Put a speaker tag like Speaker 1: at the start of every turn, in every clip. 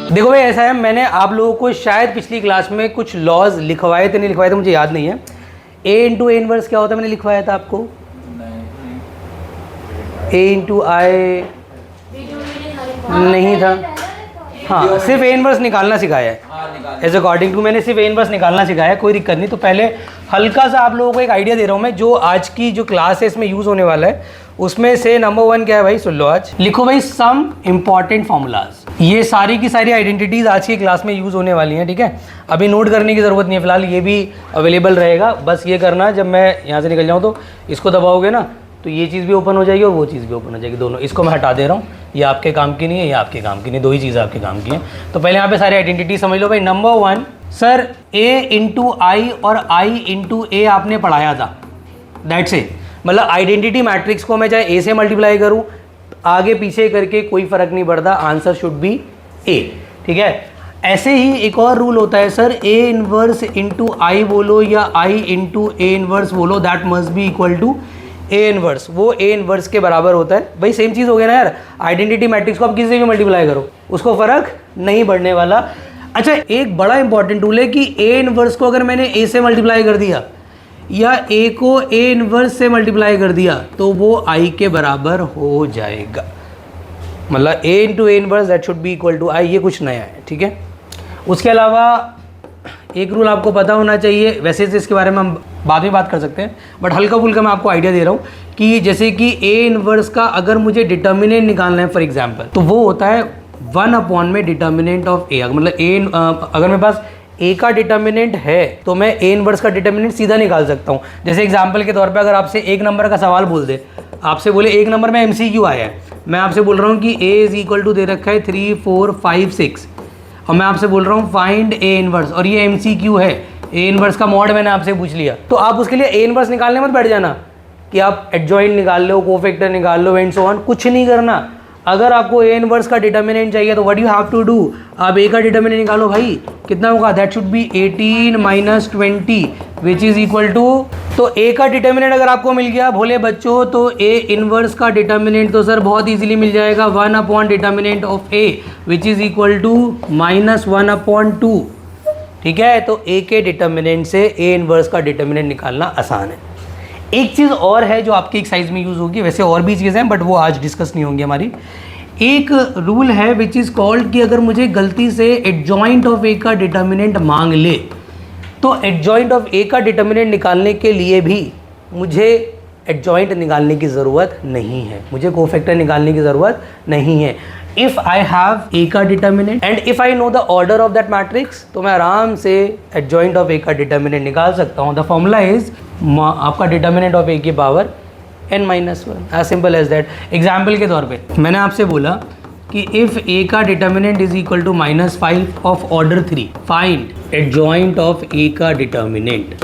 Speaker 1: देखो भाई ऐसा है, मैंने आप लोगों को शायद पिछली क्लास में कुछ लॉज लिखवाए थे, नहीं लिखवाए थे मुझे याद नहीं है। a इंटू ए इनवर्स क्या होता है मैंने लिखवाया था आपको? a इंटू आई नहीं था, हाँ सिर्फ ए इनवर्स निकालना सिखाया है एज अकॉर्डिंग टू, मैंने सिर्फ ए इनवर्स निकालना सिखाया है, कोई दिक्कत नहीं। तो पहले हल्का सा आप लोगों को एक आइडिया दे रहा हूँ मैं, जो आज की जो क्लास है इसमें यूज़ होने वाला है, उसमें से नंबर 1 क्या है भाई, सुन लो आज। लिखो भाई सम इंपॉर्टेंट फॉर्मूलाज। ये सारी की सारी आइडेंटिटीज आज की क्लास में यूज़ होने वाली हैं, ठीक है। अभी नोट करने की ज़रूरत नहीं है फिलहाल, ये भी अवेलेबल रहेगा। बस ये करना, जब मैं यहाँ से निकल जाऊँ तो इसको दबाओगे ना, तो ये चीज़ भी ओपन हो जाएगी और वो चीज़ भी ओपन हो जाएगी, दोनों। इसको मैं हटा दे रहा हूँ, ये आपके काम की नहीं है, ये आपके काम की नहीं, दो ही चीज़ें आपके काम की हैं। तो पहले यहाँ पे सारी आइडेंटिटी समझ लो भाई। नंबर 1 सर a इंटू आई और i इंटू ए आपने पढ़ाया था, दैट्स इट। मतलब आइडेंटिटी मैट्रिक्स को मैं चाहे a से मल्टीप्लाई करूँ, आगे पीछे करके कोई फ़र्क नहीं पड़ता, आंसर शुड बी a, ठीक है। ऐसे ही एक और रूल होता है sir, a inverse into I बोलो या i इंटू ए इनवर्स बोलो, that must be equal to A inverse, वो ए इनवर्स के बराबर होता है। भाई सेम चीज़ हो गया ना यार, आइडेंटिटी मैट्रिक्स को आप किसी से भी मल्टीप्लाई करो, उसको फ़र्क नहीं पड़ने वाला। अच्छा, एक बड़ा इंपॉर्टेंट रूल है कि ए इनवर्स को अगर मैंने ए से मल्टीप्लाई कर दिया या ए को ए इनवर्स से मल्टीप्लाई कर दिया तो वो आई के बराबर हो जाएगा। मतलब A into A inverse that should be equal to I, ये कुछ नया है, ठीक है। उसके अलावा एक रूल आपको पता होना चाहिए, वैसे तो इसके बारे में हम बाद में बात कर सकते हैं, बट हल्का फुल्का मैं आपको आइडिया दे रहा हूँ कि जैसे कि ए इनवर्स का अगर मुझे डिटर्मिनेंट निकालना है फॉर एग्जांपल, तो वो होता है 1 अपॉन में डिटर्मिनेंट ऑफ ए। मतलब ए अगर मेरे पास ए का डिटर्मिनेंट है तो मैं ए इनवर्स का डिटर्मिनेंट सीधा निकाल सकता हूँ। जैसे एग्जांपल के तौर पे अगर आपसे एक नंबर का सवाल बोल दे, आपसे बोले एक नंबर में MCQ आया है, मैं आपसे बोल रहा हूँ कि a इज इक्वल टू दे रखा है 3 4 5 6, और मैं आपसे बोल रहा हूँ फाइंड ए इनवर्स, और ये MCQ है, ए इनवर्स का मॉड मैंने आपसे पूछ लिया, तो आप उसके लिए ए इनवर्स निकालने मत बैठ जाना कि आप एडजॉइंट निकाल लो, कोफैक्टर निकाल लो एंड सो ऑन, कुछ नहीं करना। अगर आपको ए इनवर्स का डिटर्मिनेंट चाहिए तो what you have to do, आप ए का डिटर्मिनेंट निकालो भाई, कितना होगा, that should be 18 minus 20 which is equal to, तो ए का डिटर्मिनेंट अगर आपको मिल गया भोले बच्चों, तो ए इनवर्स का डिटर्मिनेंट तो सर बहुत इजीली मिल जाएगा, 1 upon determinant of A which is equal to -1 upon 2, ठीक है। तो ए के डिटर्मिनेंट से ए इनवर्स का डिटर्मिनेंट निकालना आसान है। एक चीज़ और है जो आपकी एक्सरसाइज में यूज़ होगी, वैसे और भी चीज़ें हैं बट वो आज डिस्कस नहीं होंगी हमारी। एक रूल है विच इज़ कॉल्ड कि अगर मुझे गलती से एडजॉइंट ऑफ ए का डिटर्मिनेंट मांग ले, तो एडजॉइंट ऑफ ए का डिटर्मिनेंट निकालने के लिए भी मुझे एडजॉइंट निकालने की ज़रूरत नहीं है, मुझे कोफैक्टर निकालने की ज़रूरत नहीं है। इफ़ आई हैव ए का determinant and if I know the order of that matrix, तो मैं आराम से एडजॉइंट ऑफ ए का डिटर्मिनेंट निकाल सकता हूँ। द फॉर्मूला इज आपका डिटर्मिनेंट ऑफ ए की power n-1, as simple as that. Example के तौर पे मैंने आपसे बोला कि इफ़ ए का determinant is equal to -5 of order 3, find adjoint of A का डिटर्मिनेंट,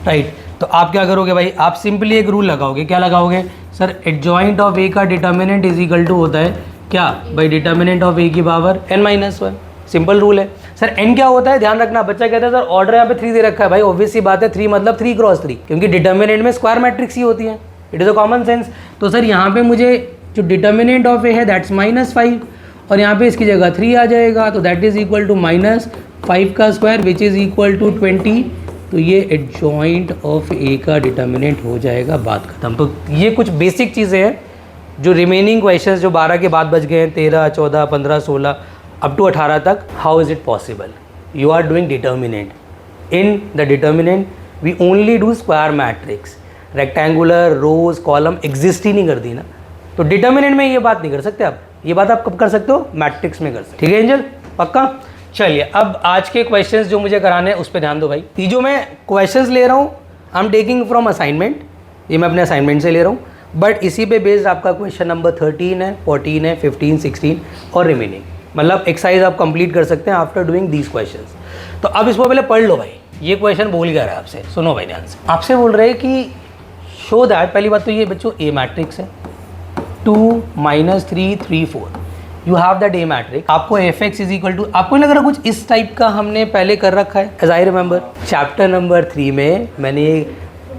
Speaker 1: राइट। तो आप क्या करोगे भाई, आप सिंपली एक रूल लगाओगे, क्या लगाओगे सर, एडजॉइंट ऑफ ए का डिटर्मिनेंट इज इक्वल टू होता है क्या भाई, डिटर्मिनेंट ऑफ ए की पावर n-1, सिंपल रूल है। सर n क्या होता है, ध्यान रखना, बच्चा कहता है सर ऑर्डर यहाँ पे 3 दे रखा है, भाई ऑब्वियस सी बात है 3 मतलब 3 क्रॉस 3, क्योंकि डिटर्मिनेंट में स्क्वायर मैट्रिक्स ही होती है, it is a common sense. तो सर यहाँ पे मुझे जो डिटर्मिनेंट ऑफ ए है दैट्स -5, और यहाँ पे इसकी जगह 3 आ जाएगा, तो दैट इज इक्वल टू -5 का square which is equal to 20, तो ये एडजॉइंट ऑफ ए का डिटर्मिनेंट हो जाएगा, बात खत्म। तो ये कुछ बेसिक चीज़ें हैं जो रिमेनिंग क्वेश्चंस जो 12 के बाद बच गए हैं, 13, 14, 15, 16 अप टू 18 तक, how is it possible, you are doing determinant, in the determinant we only do square matrix, rectangular rows column exist ही नहीं करती ना, तो डिटर्मिनेंट में ये बात नहीं कर सकते आप, ये बात आप कब कर सकते हो, मैट्रिक्स में कर सकते, ठीक है एंजल, पक्का। चलिए अब आज के क्वेश्चंस जो मुझे कराने हैं उस पर ध्यान दो भाई। ये जो मैं क्वेश्चंस ले रहा हूँ I am taking from assignment, ये मैं अपने असाइनमेंट से ले रहा हूँ, बट इसी पे बेस्ड आपका क्वेश्चन नंबर 13 है, 14 है, 15, 16 और रिमेनिंग, मतलब एक्सरसाइज आप कंप्लीट कर सकते हैं आफ्टर डूइंग दीज क्वेश्चंस। तो अब इसको पहले पढ़ लो भाई, ये क्वेश्चन बोल क्या रहा है आपसे, सुनो भाई ध्यान से। आपसे बोल रहे हैं कि शो दैट, पहली बात तो ये बच्चों ए मैट्रिक्स है, 2 -3 3 4, you have that A matrix, आपको f(x) इज इक्वल टू, आपको लग रहा कुछ इस टाइप का हमने पहले कर रखा है, as I remember chapter number 3 में मैंने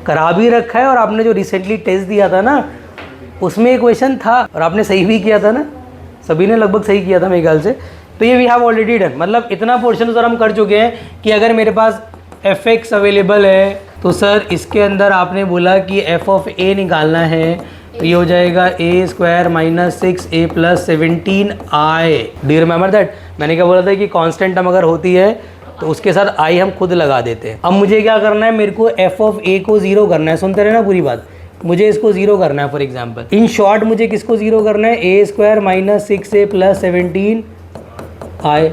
Speaker 1: करा भी रखा है, और आपने जो रिसेंटली टेस्ट दिया था ना उसमें एक क्वेश्चन था और आपने सही भी किया था ना, सभी ने लगभग सही किया था मेरे ख्याल से, तो ये वी हैव ऑलरेडी डन, मतलब इतना पोर्शन तो सर हम कर चुके हैं कि अगर मेरे पास fx अवेलेबल है तो सर इसके अंदर आपने बोला कि f ऑफ a निकालना है, तो ये हो जाएगा a square minus 6a plus 17i। Do you remember that? मैंने क्या बोला था कि कांस्टेंट टर्म अगर होती है तो उसके साथ i हम खुद लगा देते हैं। अब मुझे क्या करना है, मेरे को f ऑफ a को 0 करना है। सुनते रहे ना पूरी बात, मुझे इसको 0 करना है। फॉर एग्जाम्पल इन शॉर्ट मुझे किसको 0 करना है, a square minus 6a plus 17i।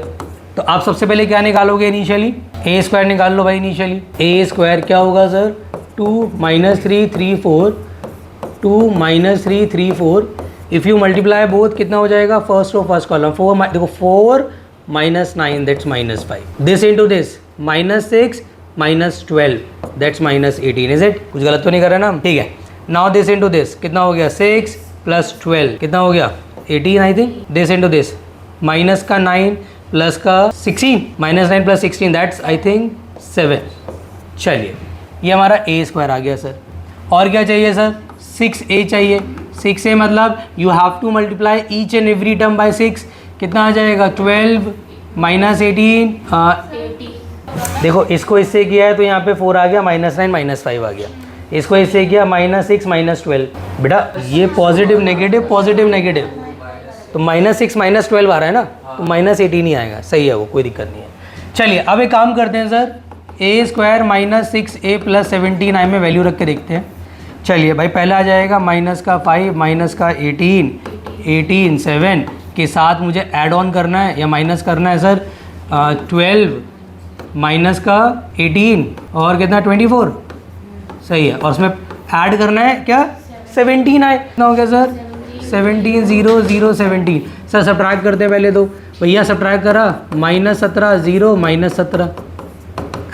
Speaker 1: तो आप सबसे पहले क्या निकालोगे इनिशियली, a स्क्वायर निकाल लो भाई इनिशियली। a स्क्वायर क्या होगा sir, 2 minus 3 3 4, 2 minus 3 3 4। If you multiply both कितना हो जाएगा, फर्स्ट और फर्स्ट कॉलम 4, देखो 4 minus 9 that's minus 5, this into this minus 6 minus 12 that's minus 18। Is it? कुछ गलत तो नहीं कर रहे ना हम? ठीक है। नाउ दिस इंटू दिस कितना हो गया, 6 प्लस 12 कितना हो गया, 18 I think. This into this minus का 9 प्लस का 16, minus 9 plus 16 that's I think 7। चलिए ये हमारा a स्क्वायर आ गया सर। और क्या चाहिए सर, 6a चाहिए। 6a मतलब you have to multiply each and every term by 6। कितना आ जाएगा, 12 माइनस 18। देखो इसको इससे किया है तो यहाँ पे 4 आ गया, माइनस 9 माइनस 5 आ गया। इसको इससे किया माइनस 6 माइनस 12। बेटा ये पॉजिटिव नेगेटिव पॉजिटिव नेगेटिव, तो माइनस 6 माइनस 12 आ रहा है ना, तो माइनस 18 ही आएगा। सही है वो, कोई दिक्कत नहीं है। चलिए अब एक काम करते हैं sir, a square minus 6a plus 17i में वैल्यू रख के देखते हैं। चलिए भाई पहला आ जाएगा माइनस का 5 माइनस का 18 7 के साथ मुझे ऐड ऑन करना है या माइनस करना है सर 12 माइनस का 18 और कितना 24। सही है, और उसमें ऐड करना है क्या 17 आए। कितना हो गया सर, 17 0 0 17। सर सब्ट्रैक्ट करते हैं पहले तो, भैया सब्ट्रैक्ट करा माइनस 17 0 माइनस 17,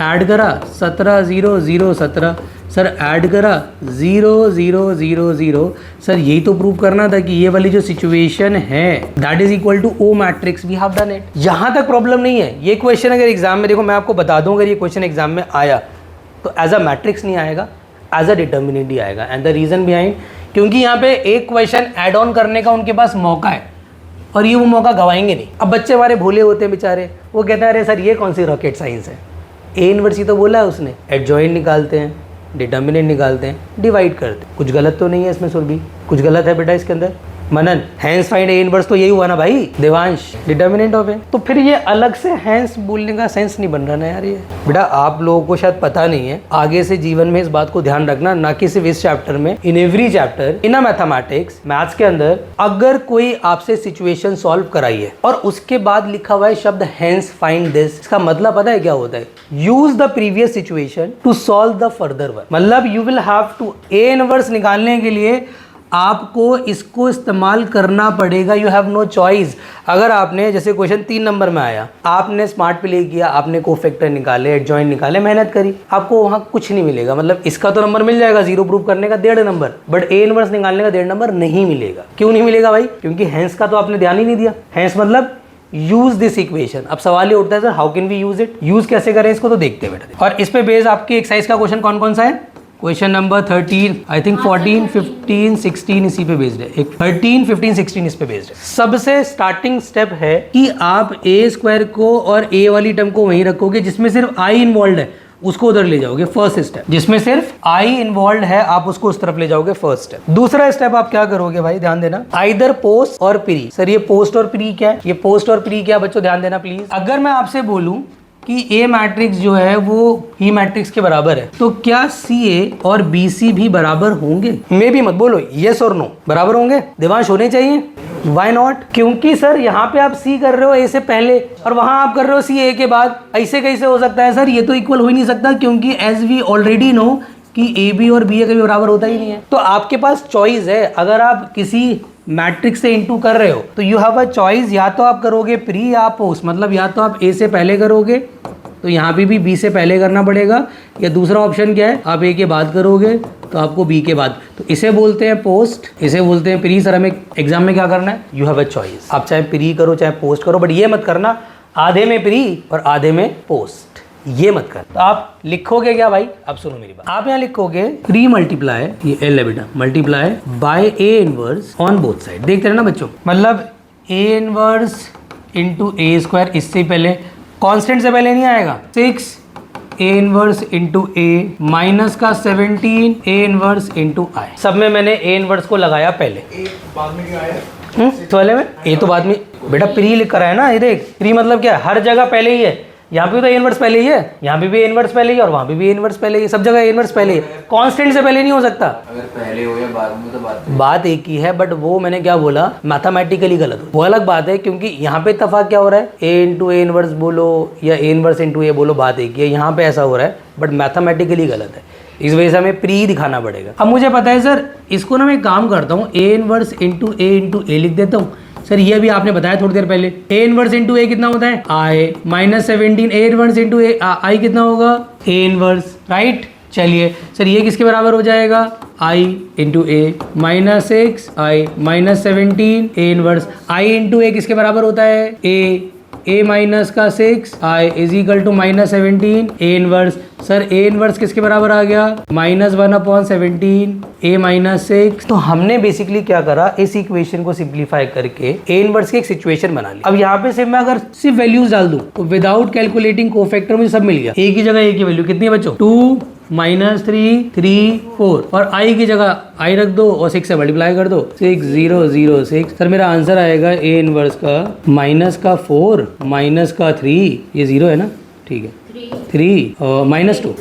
Speaker 1: ऐड करा 17 0 0 17, सर ऐड करा 0 0 0 0। सर यही तो प्रूव करना था कि ये वाली जो सिचुएशन है that is equal to O matrix, we have done it. यहाँ तक प्रॉब्लम नहीं है। ये क्वेश्चन अगर एग्जाम में, देखो मैं आपको बता दूं, अगर ये क्वेश्चन एग्जाम में आया तो एज अ मैट्रिक्स नहीं आएगा, एज अ डिटर्मिनेंट ही आएगा। एंड द रीजन बिहाइंड, क्योंकि यहाँ पे एक क्वेश्चन ऐड ऑन करने का उनके पास मौका है और ये वो मौका गवाएंगे नहीं। अब बच्चे हमारे भोले होते हैं बेचारे, वो कहते हैं अरे सर ये कौन सी रॉकेट साइंस है, ए इनवर्स ही तो बोला है उसने। एडजॉइंट निकालते हैं, डिटर्मिनेंट निकालते हैं, डिवाइड करते हैं। कुछ गलत तो नहीं है इसमें सुरभि, कुछ गलत है बेटा इसके अंदर? मनन हैंस फाइंड ए इनवर्स तो यही हुआ ना भाई, देवांश डिटर्मिनेंट ऑफ ए। तो फिर ये अलग से हैंस बोलने का सेंस नहीं बन रहा ना यार। ये बेटा आप लोगों को शायद पता नहीं है, आगे से जीवन में इस बात को ध्यान रखना, ना कि सिर्फ इस चैप्टर में, in every chapter in a mathematics, maths के अंदर अगर कोई आपसे सिचुएशन सॉल्व कराई है और उसके बाद लिखा हुआ है शब्द हैंस फाइंड दिस, इसका मतलब पता है क्या होता है, use the previous situation to solve the further one. मतलब you will have to, A inverse निकालने के लिए आपको इसको इस्तेमाल करना पड़ेगा। You have no choice. अगर आपने जैसे क्वेश्चन 3 नंबर में आया, आपने स्मार्ट प्ले किया, आपने कोफैक्टर निकाले, एडजॉइंट निकाले, मेहनत करी, आपको वहाँ कुछ नहीं मिलेगा। मतलब इसका तो नंबर मिल जाएगा 0 प्रूव करने का 1.5 नंबर, बट ए इनवर्स निकालने का 1.5 नंबर नहीं मिलेगा। क्यों नहीं मिलेगा भाई? क्योंकि हैंस का तो आपने ध्यान ही नहीं दिया। हैंस मतलब यूज दिस इक्वेशन। अब सवाल ये उठता है sir how can we use it, use कैसे करें इसको, तो देखते हैं बेटा। और इस पे बेस आपकी एक्सरसाइज का क्वेश्चन कौन कौन सा है, क्वेश्चन नंबर 13 आई थिंक 14 15 16 इसी पे बेस्ड है। एक 13 15 16 इस पे बेस्ड है। सबसे स्टार्टिंग स्टेप है कि आप ए स्क्वायर को और ए वाली टर्म को वहीं रखोगे जिसमें सिर्फ आई इन्वॉल्व है, उसको उधर ले जाओगे। फर्स्ट स्टेप, जिसमें सिर्फ आई इन्वॉल्व है आप उसको उस तरफ ले जाओगे, फर्स्ट स्टेप। दूसरा स्टेप आप क्या करोगे भाई, ध्यान देना, आइदर पोस्ट और प्री। सर ये पोस्ट और प्री क्या है, ये पोस्ट और प्री क्या बच्चों, ध्यान देना प्लीज। अगर मैं आपसे बोलूं कि ए मैट्रिक्स जो है वो ई मैट्रिक्स के बराबर है, तो क्या सी ए और बी सी भी बराबर होंगे? मे भी मत बोलो, यस और नो, बराबर होंगे? देवांश होने चाहिए। Why not? क्योंकि सर यहाँ पे आप सी कर रहे हो ए से पहले और वहां आप कर रहे हो सी ए के बाद, ऐसे कैसे हो सकता है सर? ये तो इक्वल हो ही नहीं सकता, क्योंकि एज वी ऑलरेडी नो कि ए बी और बी ए कभी बराबर होता ही नहीं है। तो आपके पास चॉइस है, अगर आप किसी मैट्रिक्स से इनटू कर रहे हो तो यू हैव अ चॉइस, या तो आप करोगे प्री या पोस्ट। मतलब या तो आप ए से पहले करोगे तो यहाँ पे भी बी से पहले करना पड़ेगा, या दूसरा ऑप्शन क्या है, आप ए के बाद करोगे तो आपको बी के बाद। तो इसे बोलते हैं पोस्ट, इसे बोलते हैं प्री। सर हमें एग्जाम में क्या करना है, यू हैव अ चॉइस, आप चाहे प्री करो चाहे पोस्ट करो, बट ये मत करना आधे में प्री और आधे में पोस्ट, ये मत कर। तो आप लिखोगे क्या भाई, अब सुनो मेरी बात, आप यहाँ लिखोगे 3 मल्टीप्लाई, ये एल है बेटा, multiply by A inverse on both side. देखते रहे ना बच्चों, मतलब ए इनवर्स इंटू ए स्क्वायर, इससे पहले कांस्टेंट से पहले नहीं आएगा, 6 ए इनवर्स इंटू ए माइनस का 17 ए इनवर्स इंटू आई। सब में मैंने ए इनवर्स को लगाया पहले,
Speaker 2: बाद में क्या आया
Speaker 1: इस वाले में ए तो बाद में, बेटा प्री लिख कर है ना, ये देख प्री मतलब क्या है, हर जगह पहले ही है, यहाँ पे तो ए इनवर्स पहले ही है, यहाँ पे भी ए इनवर्स पहले ही है और वहाँ पे भी ए इनवर्स पहले ही है, सब जगह ए इनवर्स पहले ही है, कांस्टेंट से पहले नहीं हो सकता।
Speaker 2: अगर पहले हो या बाद में तो
Speaker 1: बात एक ही है, बट वो मैंने क्या बोला मैथमेटिकली गलत हो, वो अलग बात है, क्योंकि यहाँ पे इत्तेफाक क्या हो रहा है, ए इंटू ए इनवर्स बोलो या ए इनवर्स इंटू ए बोलो, बात एक ही है, यहाँ पे ऐसा हो रहा है बट मैथमेटिकली गलत है, इस वजह से हमें प्री दिखाना पड़ेगा। अब मुझे पता है सर, इसको ना मैं काम करता हूँ, ए इनवर्स इंटू ए लिख देता हूँ। सर ये भी आपने बताया थोड़ी देर पहले, ए इनवर्स इंटू ए कितना होता है, I minus 17 A inverse into A I कितना होगा, ए इनवर्स, राइट। चलिए सर ये किसके बराबर हो जाएगा, I into A minus 6 I minus 17 A inverse, I into A किसके बराबर होता है, ए माइनस का 6 I is equal to minus 17 A inverse. Sir A inverse किसके बराबर आ गया, -1/17 ए माइनस 6। तो हमने बेसिकली क्या करा, इस इक्वेशन को सिंप्लीफाई करके ए इनवर्स की एक सिचुएशन बना ली। अब यहाँ पे सिर्फ मैं अगर सिर्फ वैल्यूज डाल दूं तो विदाउट कैलकुलेटिंग कोफैक्टर मुझे सब मिल गया, ए की जगह ए की वैल्यू कितनी है बच्चों, 2 -3 3 4 और आई की जगह आई रख दो और 6 से मल्टीप्लाई कर दो, 6 0 0 6। सर मेरा आंसर आएगा ए इनवर्स का माइनस का 4 माइनस का 3, ये 0 है ना, ठीक है, 3 और -2।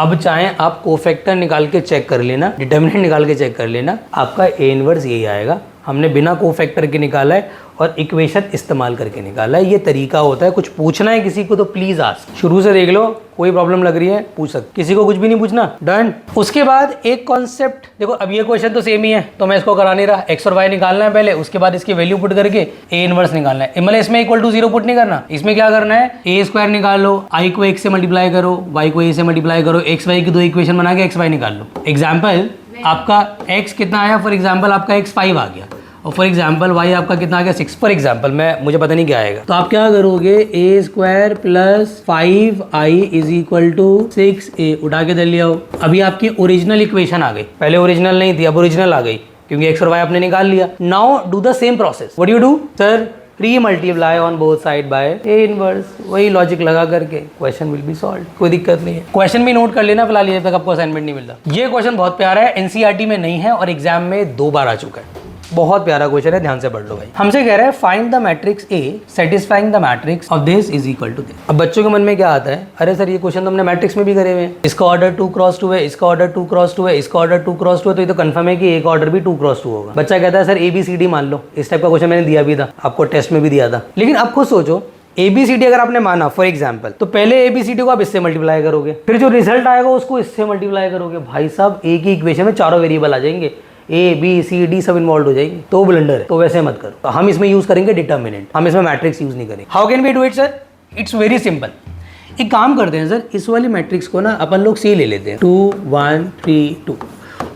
Speaker 1: अब चाहे आप कोफैक्टर निकाल के चेक कर लेना, डिटर्मिनेंट निकाल के चेक कर लेना, आपका ए इनवर्स यही आएगा। हमने बिना कोफैक्टर के निकाला है और इक्वेशन इस्तेमाल करके निकाला है, ये तरीका होता है। कुछ पूछना है किसी को तो प्लीज आस्क, शुरू से देख लो, कोई प्रॉब्लम लग रही है पूछ सकते, किसी को कुछ भी नहीं पूछना, डन। उसके बाद एक कॉन्सेप्ट देखो, अब ये क्वेश्चन तो सेम ही है तो मैं इसको करा नहीं रहा, एक्स और वाई निकालना है पहले, उसके बाद इसकी वैल्यू पुट करके ए इनवर्स निकालना है, मतलब इसमें इक्वल टू 0 पुट नहीं करना, इसमें क्या करना है, ए स्क्वायर निकालो, आई को x से मल्टीप्लाई करो, y को a से मल्टीप्लाई करो, एक्स वाई की दो इक्वेशन बना के एक्स वाई निकाल लो। एग्जाम्पल आपका x कितना आया, फॉर एग्जाम्पल आपका x 5 आ गया और फॉर एग्जाम्पल y आपका कितना आ गया 6, फॉर एग्जाम्पल मुझे पता नहीं क्या आएगा, तो आप क्या करोगे, A square plus 5i is equal to 6a उठा के दे लिया हो। अभी आपकी ओरिजिनल इक्वेशन आ गई, पहले ओरिजिनल नहीं थी, अब ओरिजिनल आ गई क्योंकि x और y आपने निकाल लिया। Now do the same process, what you do sir, pre multiply on both side by A inverse, वही लॉजिक लगा करके क्वेश्चन विल बी सॉल्व, कोई दिक्कत नहीं है। क्वेश्चन भी नोट कर लेना फिलहाल, ये तक आपको असाइनमेंट नहीं मिलता। ये क्वेश्चन बहुत प्यारा है, एनसीईआरटी में नहीं है और एग्जाम में 2 बार आ चुका है, बहुत प्यारा क्वेश्चन है, ध्यान से पढ़ लो भाई। हमसे कह रहा है find the matrix A satisfying the matrix of this is equal to this. अब बच्चों के मन में क्या आता है, अरे सर ये क्वेश्चन तो हमने मैट्रिक्स में भी करे हुए हैं, इसका ऑर्डर 2 क्रॉस 2 है, इसका ऑर्डर 2 क्रॉस 2 है, इसका ऑर्डर 2 क्रॉस 2 है, तो ये तो कंफर्म है कि एक ऑर्डर भी 2 क्रॉस 2 होगा। बच्चा कहता है सर ABCD मान लो, इस टाइप का क्वेश्चन मैंने दिया भी था, आपको टेस्ट में भी दिया था। लेकिन अब खुद सोचो, ABCD अगर आपने माना फॉर एग्जाम्पल, तो पहले ABCD को आप इससे मल्टीप्लाई करोगे, फिर जो रिजल्ट आएगा उसको इससे मल्टीप्लाई करोगे। भाई साहब एक ही इक्वेशन में चारों वेरिएबल आ जाएंगे, A B C D सब इन्वॉल्व हो जाएंगे, तो ब्लंडर है, तो वैसे मत करो। तो हम इसमें यूज करेंगे डिटर्मिनेंट, हम इसमें मैट्रिक्स यूज नहीं करेंगे। How can we do it sir, it's very simple. एक काम करते हैं सर, इस वाली मैट्रिक्स को ना अपन लोग C ले लेते हैं, 2 1 3 2,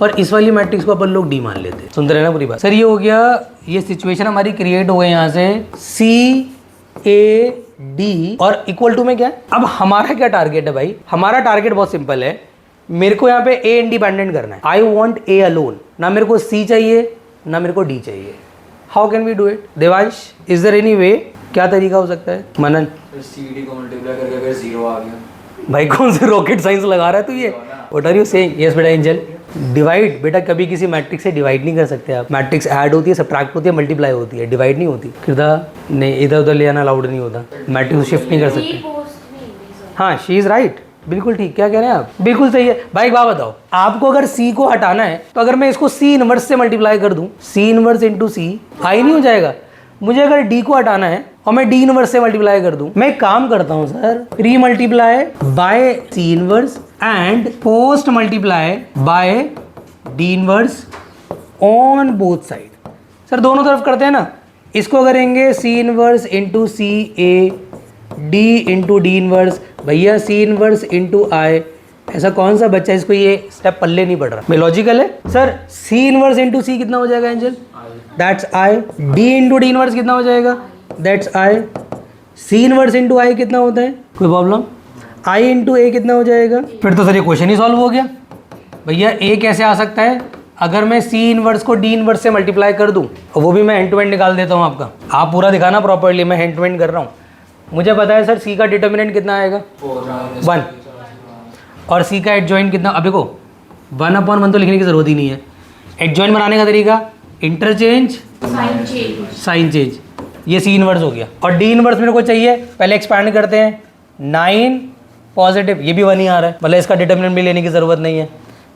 Speaker 1: और इस वाली मैट्रिक्स को अपन लोग D मान लेते हैं। सुनते रहना पूरी बात। सर ये हो गया, ये सिचुएशन हमारी क्रिएट हो गई यहाँ से, C A D और इक्वल टू में क्या है। अब हमारा क्या टारगेट है भाई, हमारा टारगेट बहुत सिंपल है, मेरे को यहाँ पे A इंडिपेंडेंट करना है, आई वॉन्ट A अलोन, ना मेरे को C चाहिए ना मेरे को D चाहिए। How can we do it Devansh, is there any way, क्या तरीका हो सकता है मनन?
Speaker 2: CD को मल्टीप्लाई करके अगर 0 आ गया,
Speaker 1: भाई कौन से रॉकेट साइंस लगा रहा है तू ये, what are you saying? Yes बेटा एंजल, डिवाइड बेटा, कभी किसी मैट्रिक्स से डिवाइड नहीं कर सकते आप, मैट्रिक्स ऐड होती है, सब्ट्रैक्ट होती है, मल्टीप्लाई होती है, डिवाइड नहीं होती। किरदा नहीं, इधर उधर ले आना अलाउड नहीं होता, मैट्रिक्स शिफ्ट नहीं कर सकते। हाँ शी इज राइट, बिल्कुल ठीक, क्या कह रहे हैं आप, बिल्कुल सही है भाई। एक बात बताओ, आपको अगर C को हटाना है तो अगर मैं इसको C इनवर्स से मल्टीप्लाई कर दूं, C इनवर्स इंटू C आई नहीं हो जाएगा। मुझे अगर D को हटाना है और मैं D इनवर्स से मल्टीप्लाई कर दूं, मैं एक काम करता हूं sir, pre multiply by C inverse and post multiply by D inverse on both side. Sir दोनों तरफ करते हैं ना, इसको करेंगे C inverse into C A D into D inverse, भैया C इनवर्स इंटू I। ऐसा कौन सा बच्चा इसको ये स्टेप पल्ले नहीं पड़ रहा, मैं लॉजिकल है sir. C inverse into C कितना हो जाएगा angel, that's I। D into D inverse कितना हो जाएगा, that's I। C inverse into I कितना होता है, कोई प्रॉब्लम, I इंटू A कितना हो जाएगा। फिर तो सर ये क्वेश्चन ही सॉल्व हो गया भैया। A कैसे आ सकता है, अगर मैं सी इनवर्स को डी इनवर्स से मल्टीप्लाई कर दूं, और वो भी मैं एंड टू एंड निकाल देता हूँ आपका, आप पूरा दिखाना प्रॉपर्ली, मैं एंड टू एंड कर रहा हूँ। मुझे पता है सर सी का डिटर्मिनेंट कितना आएगा 1, और सी का एडजॉइंट कितना, अब देखो 1/1 तो लिखने की ज़रूरत ही नहीं है। एडजॉइंट बनाने का तरीका इंटरचेंज साइन चेंज, ये सी इनवर्स हो गया। और डी इनवर्स मेरे को चाहिए, पहले एक्सपैंड करते हैं, 9 पॉजिटिव, ये भी 1 ही आ रहा है, मतलब इसका डिटर्मिनेंट भी लेने की ज़रूरत नहीं है।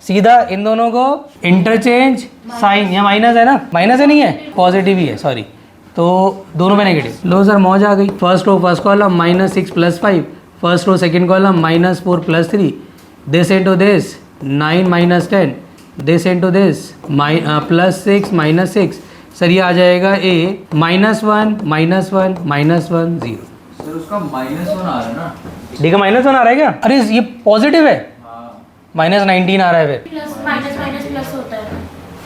Speaker 1: सीधा इन दोनों को इंटरचेंज साइन, यहाँ माइनस है ना, माइनस है नहीं है, पॉजिटिव ही है, सॉरी, तो दोनों में नेगेटिव। लो सर मौज आ गई। First row first column -6 + 5, first row second column -4 + 3, this into this 9 - 10, this into this +6 - 6, sir ये आ जाएगा A -1 -1 -1 0।
Speaker 2: सर उसका -1 आ रहा है ना,
Speaker 1: डी का -1 आ रहा है क्या? अरे ये पॉजिटिव है, -19 आ रहा है फिर,
Speaker 3: प्लस माइनस माइनस प्लस होता है।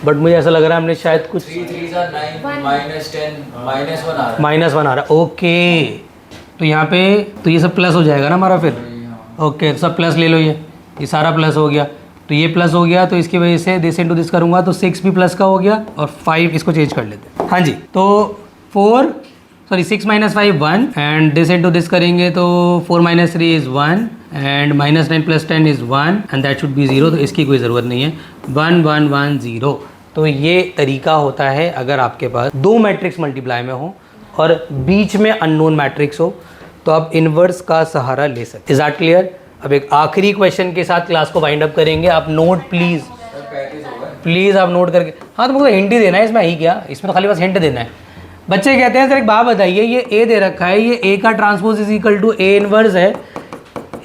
Speaker 1: बट मुझे ऐसा लग रहा है हमने शायद कुछ
Speaker 2: 3 3 9 -10 -1 आ रहा है।
Speaker 1: -1 आ रहा है, ओके। तो यहाँ पे तो ये सब प्लस हो जाएगा ना हमारा फिर, ओके सब प्लस ले लो, ये सारा प्लस हो गया, तो ये प्लस हो गया, तो इसकी वजह से दिस इनटू दिस करूँगा तो 6 भी प्लस का हो गया, और 5 इसको चेंज कर लेते हैं। हाँ जी, तो 6 - 5 1, एंड दिस इनटू दिस करेंगे तो 4 - 3 is 1, and -9 + 10 is 1, and that should B 0, तो इसकी कोई ज़रूरत नहीं है, 1 1 1 0। तो ये तरीका होता है अगर आपके पास 2 मैट्रिक्स मल्टीप्लाई में हो और बीच में अननोन मैट्रिक्स हो, तो आप इन्वर्स का सहारा ले सकते। Is that clear? अब एक आखिरी क्वेश्चन के साथ क्लास को वाइंड अप करेंगे। आप नोट प्लीज़, प्लीज़ आप नोट करके, हाँ तो मुझे हिंट ही देना है इसमें, ही क्या इसमें तो खाली बस हिंट देना है। बच्चे कहते हैं सर एक बात बताइए, ये ए दे रखा है, ये ए का transpose is equal to A inverse है,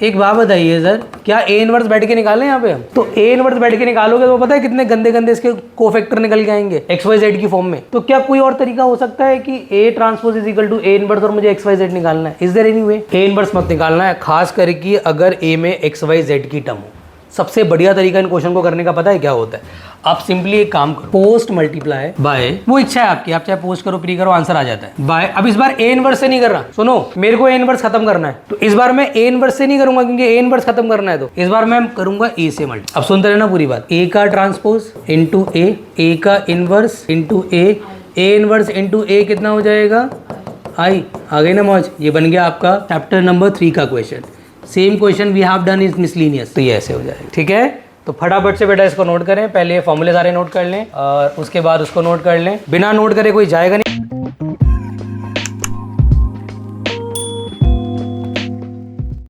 Speaker 1: एक बात बताइए सर, क्या ए इनवर्स बैठ के निकालें यहाँ पे हम? तो ए इनवर्स बैठ के निकालोगे तो पता है कितने गंदे गंदे इसके कोफैक्टर निकल के आएंगे XYZ की फॉर्म में। तो क्या कोई और तरीका हो सकता है कि A transpose is equal to A inverse और मुझे XYZ निकालना है? Is there any way? A inverse मत निकालना है, खास करके अगर ए में XYZ की टर्म हो। सबसे बढ़िया तरीका इन क्वेश्चन को करने का पता है क्या होता है? आप सिंपली एक काम करो, पोस्ट मल्टीप्लाई बाय, वो इच्छा है आपकी, आप चाहे पोस्ट करो प्री करो, आंसर आ जाता है बाय। अब इस बार ए इनवर्स से नहीं कर रहा, सुनो मेरे को ए इनवर्स खत्म करना है, तो इस बार मैं ए इनवर्स से नहीं करूंगा क्योंकि ए इनवर्स खत्म करना है, तो इस बार मैं करूंगा ए से मल्टी। अब सुनते रहना पूरी बात, ए का ट्रांसपोज इंटू ए का inverse into A inverse into A कितना हो जाएगा? आई, आ गई ना मौज? ये बन गया आपका चैप्टर नंबर 3 का question. Same question we have done is miscellaneous, तो ये ऐसे हो जाएगा, ठीक है? तो फटाफट से बेटा इसको नोट करें, पहले ये फॉर्मूले सारे नोट कर लें और उसके बाद उसको नोट कर लें, बिना नोट करे कोई जाएगा नहीं।